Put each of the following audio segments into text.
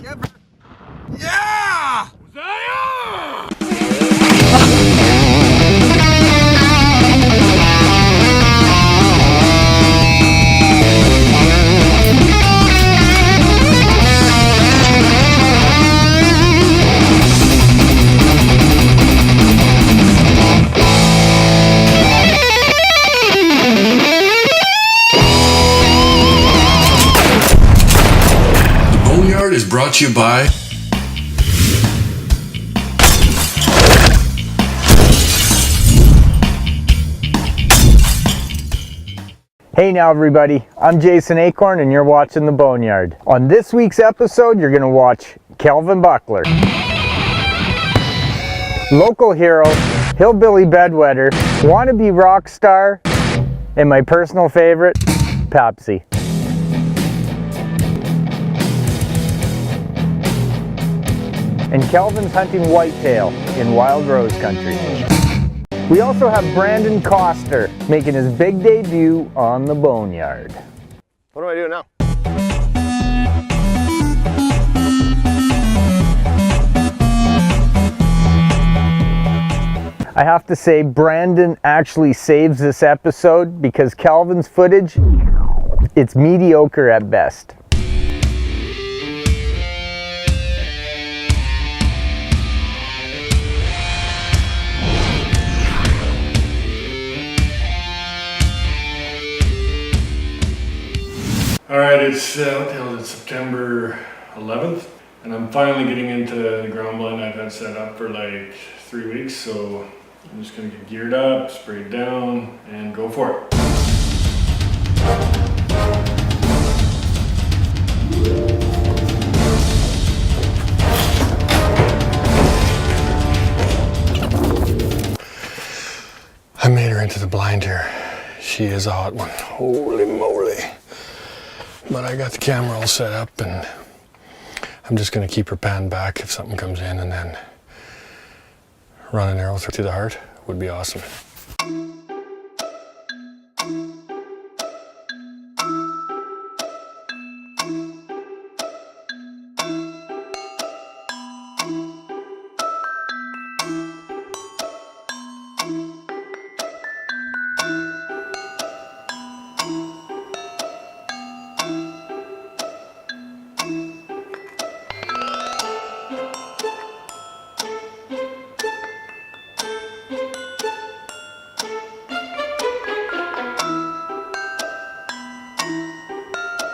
Yeah! Boneyard is brought to you by Hey now everybody, I'm Jason Acorn and you're watching The Boneyard. On this week's episode, you're going to watch Kelvin Buckler, local hero, hillbilly bedwetter, wannabe rock star, and my personal favorite, Papsy. And Kelvin's hunting whitetail in Wild Rose Country. We also have Brandon Coster making his big debut on the Boneyard. What do I do now? I have to say, Brandon actually saves this episode because Kelvin's footage, it's mediocre at best. Alright, it's September 11th, and I'm finally getting into the ground blind I've had set up for like 3 weeks, so I'm just gonna get geared up, spray it down, and go for it. I made her into the blind here. She is a hot one. Holy moly. But I got the camera all set up and I'm just gonna keep her pan back if something comes in, and then run an arrow through to the heart would be awesome.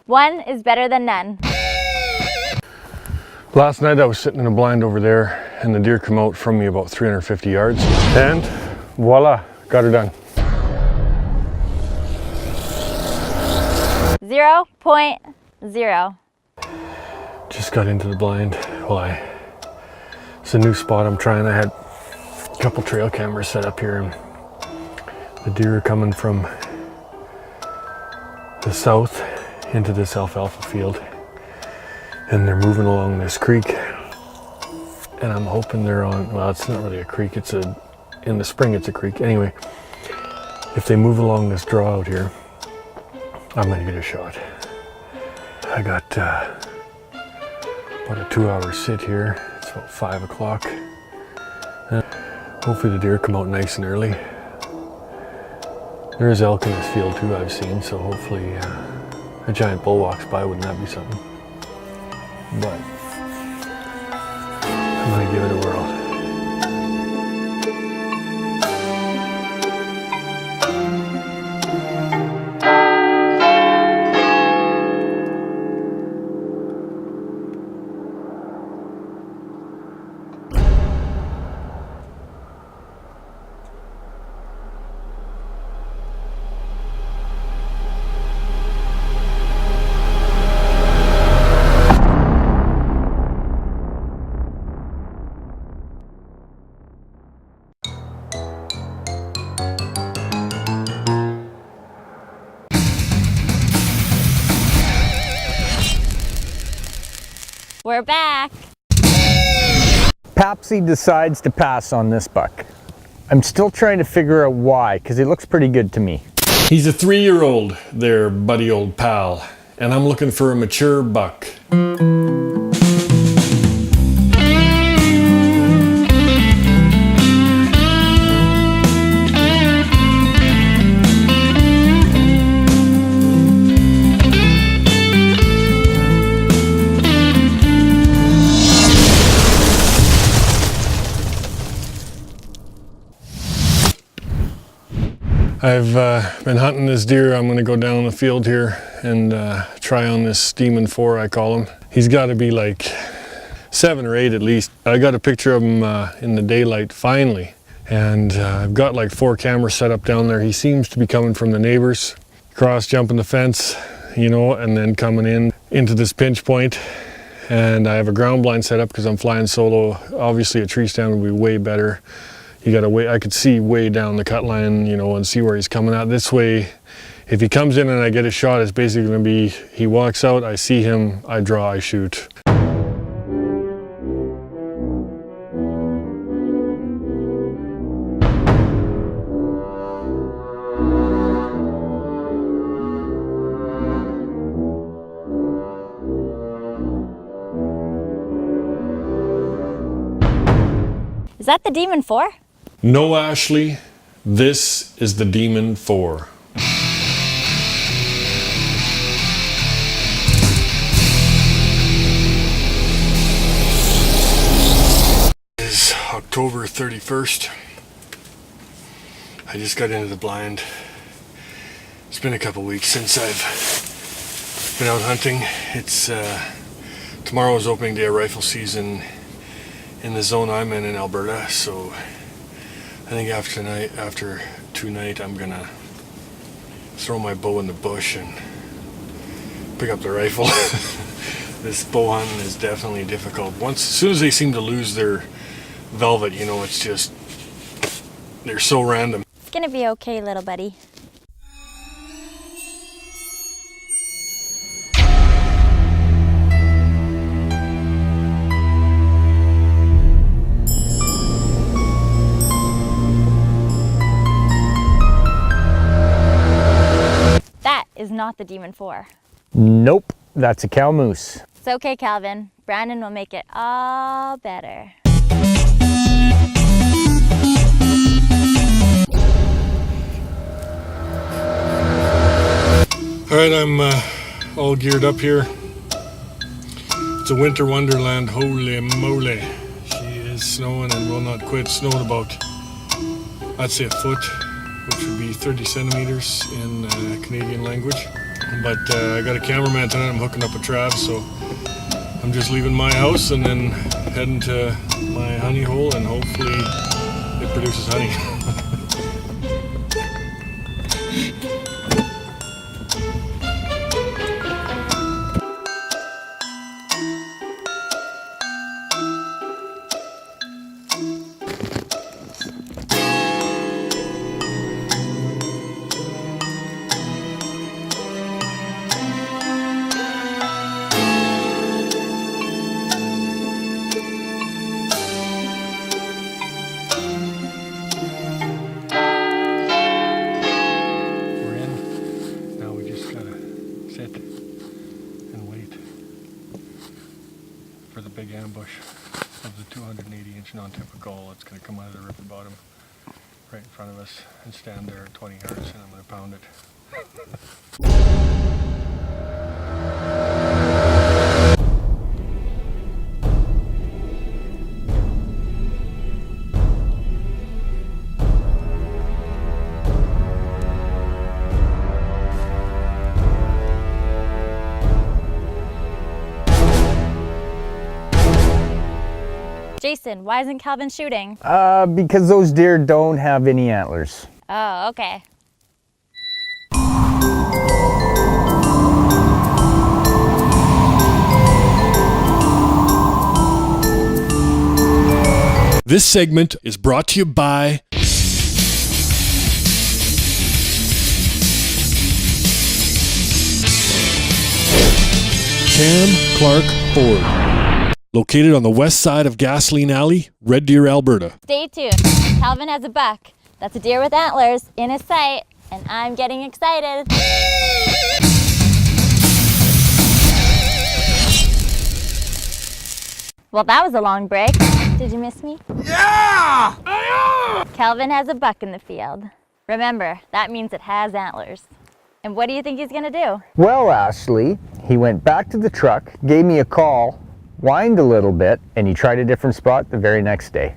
One is better than none. Last night I was sitting in a blind over there and the deer come out from me about 350 yards and voila, got her done. 0.0. Just got into the blind. Well, it's a new spot I'm trying. I had a couple trail cameras set up here and the deer are coming from the south into this alfalfa field, and they're moving along this creek, and I'm hoping they're on, well, it's not really a creek, it's in the spring it's a creek. Anyway, if they move along this draw out here, I'm gonna get a shot. I got about a 2-hour sit here. It's about 5 o'clock. Hopefully the deer come out nice and early. There is elk in this field too, I've seen, so hopefully a giant bull walks by, wouldn't that be something? But I'm gonna give it a whirl. We're back. Papsy decides to pass on this buck. I'm still trying to figure out why, because he looks pretty good to me. He's a 3-year-old there, buddy old pal, and I'm looking for a mature buck. I've been hunting this deer. I'm gonna go down the field here and try on this Demon 4, I call him. He's gotta be like 7 or 8 at least. I got a picture of him in the daylight finally. And I've got like 4 cameras set up down there. He seems to be coming from the neighbors, cross jumping the fence, you know, and then coming in into this pinch point. And I have a ground blind set up because I'm flying solo. Obviously a tree stand would be way better. You gotta wait, I could see way down the cut line, you know, and see where he's coming at. This way, if he comes in and I get a shot, it's basically gonna be, he walks out, I see him, I draw, I shoot. Is that the Demon 4? No, Ashley, this is the Demon 4. It is October 31st. I just got into the blind. It's been a couple weeks since I've been out hunting. It's tomorrow is opening day of rifle season in the zone I'm in Alberta, so I think after tonight I'm gonna throw my bow in the bush and pick up the rifle. This bow hunting is definitely difficult. As soon as they seem to lose their velvet, you know, it's just, they're so random. It's gonna be okay, little buddy. Is not the Demon 4. Nope, that's a cow moose. It's okay, Calvin. Brandon will make it all better. All right, I'm all geared up here. It's a winter wonderland, holy moly. She is snowing and will not quit. Snowing about, I'd say, a foot, which would be 30 centimeters in Canadian language. But I got a cameraman tonight, I'm hooking up a trap, so I'm just leaving my house and then heading to my honey hole, and hopefully it produces honey. For the big ambush of the 280-inch non-typical that's going to come out of the river bottom right in front of us and stand there at 20 yards, and I'm going to pound it. Jason, why isn't Calvin shooting? Because those deer don't have any antlers. Oh, okay. This segment is brought to you by Cam Clark Ford. Located on the west side of Gasoline Alley, Red Deer, Alberta. Stay tuned. Calvin has a buck. That's a deer with antlers in his sight, and I'm getting excited. Well, that was a long break. Did you miss me? Yeah! Calvin has a buck in the field. Remember, that means it has antlers. And what do you think he's gonna do? Well, Ashley, he went back to the truck, gave me a call, whined a little bit, and he tried a different spot the very next day.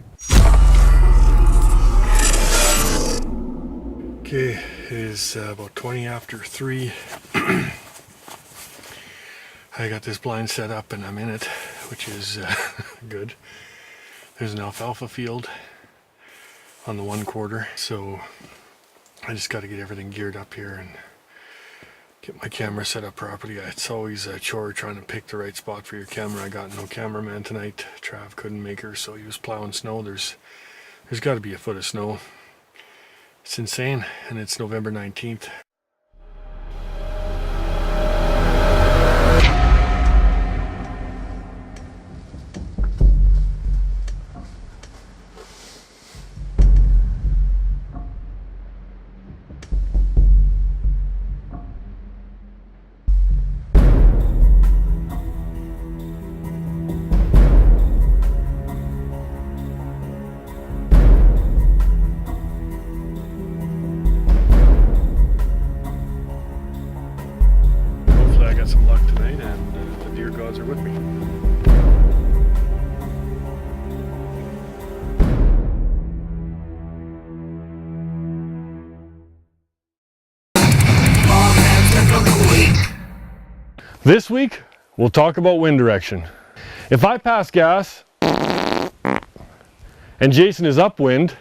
Okay, It is about 20 after 3. I got this blind set up and I'm in it, which is good. There's an alfalfa field on the 1/4, so I just got to get everything geared up here and get my camera set up properly. It's always a chore trying to pick the right spot for your camera. I got no cameraman tonight. Trav couldn't make her, so he was plowing snow. There's got to be a foot of snow. It's insane, and it's November 19th. Some luck tonight, and the deer gods are with me. This week, we'll talk about wind direction. If I pass gas and Jason is upwind,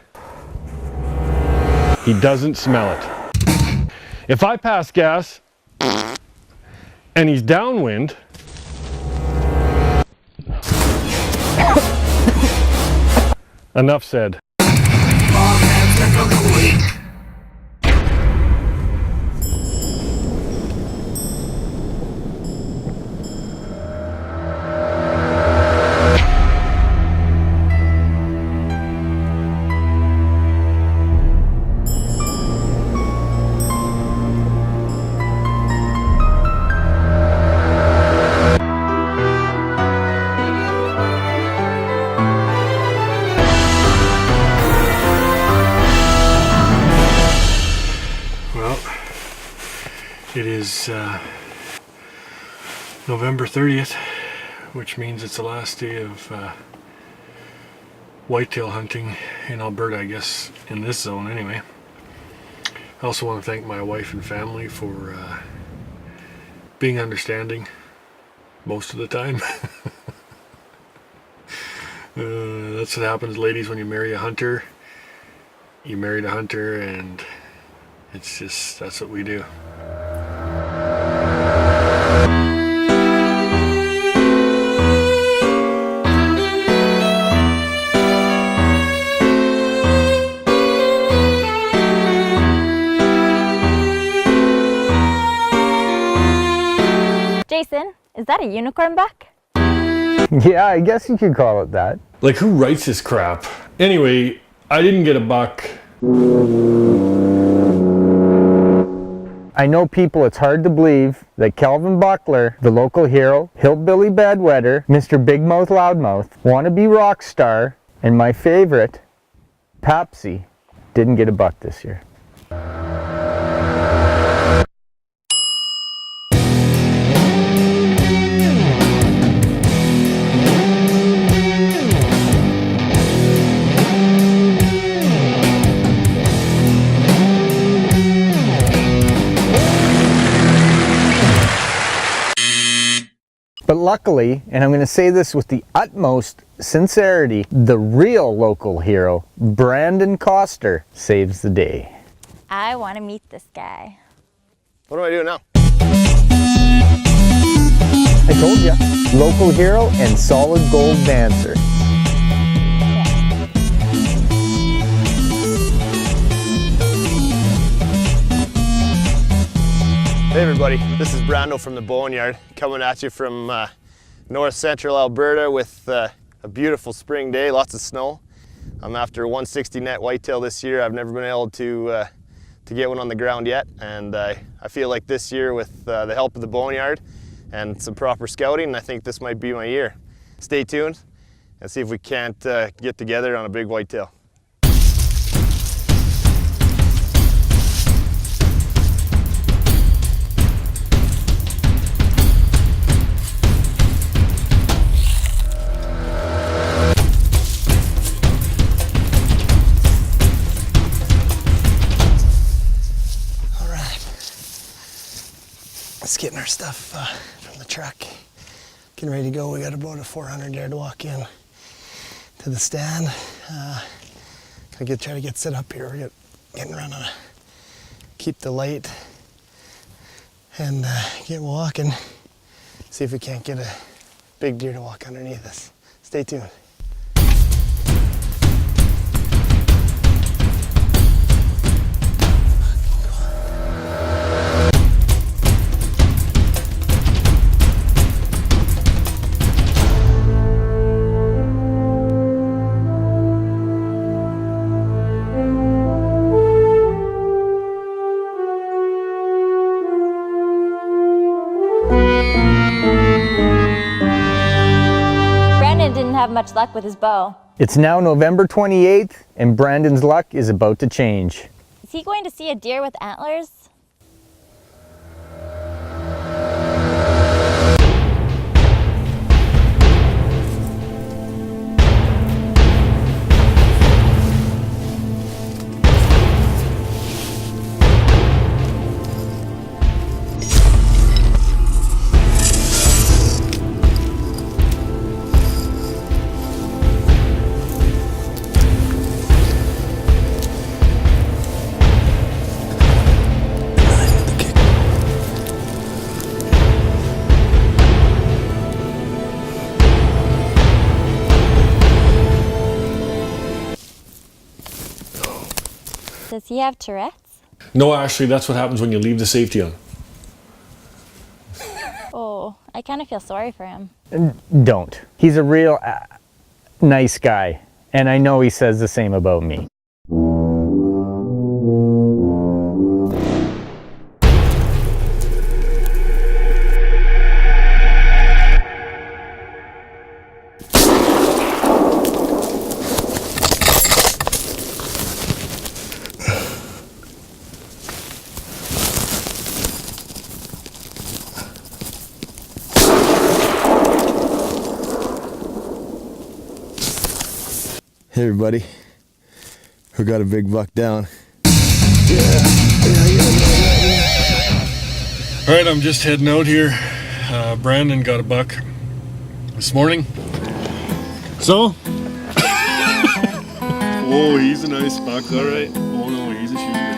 he doesn't smell it. If I pass gas and he's downwind, enough said. It is November 30th, which means it's the last day of whitetail hunting in Alberta, I guess, in this zone anyway. I also want to thank my wife and family for being understanding most of the time. That's what happens, ladies, when you marry a hunter. You married a hunter, and it's just, that's what we do. Jason, is that a unicorn buck? Yeah, I guess you could call it that. Like, who writes this crap? Anyway, I didn't get a buck. I know people, it's hard to believe that Kelvin Buckler, the local hero, hillbilly bedwetter, Mr. Big Mouth Loudmouth, wannabe rock star, and my favorite, Papsy, didn't get a buck this year. But luckily, and I'm going to say this with the utmost sincerity, the real local hero, Brandon Coster, saves the day. I want to meet this guy. What do I do now? I told you, local hero and solid gold dancer. Hey everybody, this is Brando from the Boneyard, coming at you from north central Alberta with a beautiful spring day, lots of snow. I'm after a 160 net whitetail this year. I've never been able to get one on the ground yet, and I feel like this year, with the help of the Boneyard and some proper scouting, I think this might be my year. Stay tuned and see if we can't get together on a big whitetail. truck. Getting ready to go. We got about a 400-yard walk in to the stand. Gonna try to get set up here. We're getting around on keep the light and get walking. See if we can't get a big deer to walk underneath us. Stay tuned. Didn't have much luck with his bow. It's now November 28th, and Brandon's luck is about to change. Is he going to see a deer with antlers? Does he have Tourette's? No, Ashley, that's what happens when you leave the safety on. Oh, I kind of feel sorry for him. Don't. He's a real nice guy, and I know he says the same about me. Hey everybody, we got a big buck down. All right, I'm just heading out here. Brandon got a buck this morning. So, whoa, he's a nice buck, all right. Oh no, he's a shooter.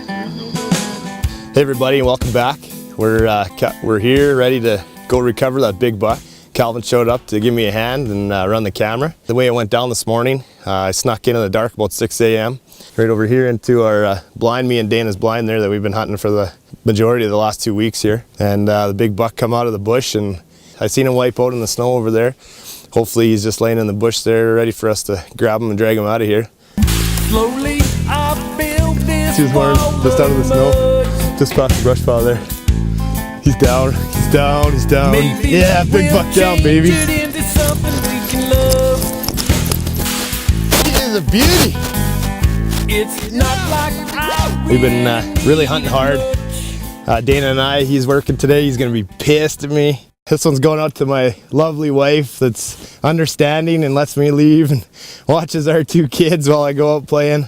Hey everybody, and welcome back. We're here ready to go recover that big buck. Calvin showed up to give me a hand and run the camera. The way it went down this morning, I snuck in the dark about 6 a.m. right over here into our blind, me and Dana's blind there that we've been hunting for the majority of the last 2 weeks here. And the big buck come out of the bush, and I seen him wipe out in the snow over there. Hopefully he's just laying in the bush there ready for us to grab him and drag him out of here. Slowly I build this. See his horns just out of the snow, just past the brush pile there. He's down, he's down, he's down. Maybe yeah, big buck down, baby. It into something we can love. He is a beauty. It's not like I We've been really hunting hard. Dana and I, he's working today. He's gonna be pissed at me. This one's going out to my lovely wife that's understanding and lets me leave and watches our 2 kids while I go out playing.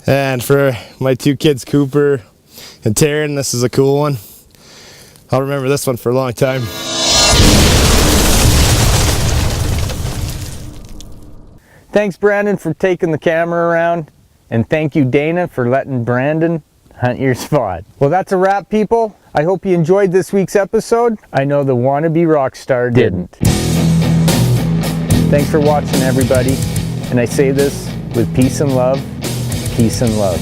And for my 2 kids, Cooper and Taryn, this is a cool one. I'll remember this one for a long time. Thanks, Brandon, for taking the camera around. And thank you, Dana, for letting Brandon hunt your spot. Well, that's a wrap, people. I hope you enjoyed this week's episode. I know the wannabe rock star didn't. Thanks for watching, everybody. And I say this with peace and love. Peace and love.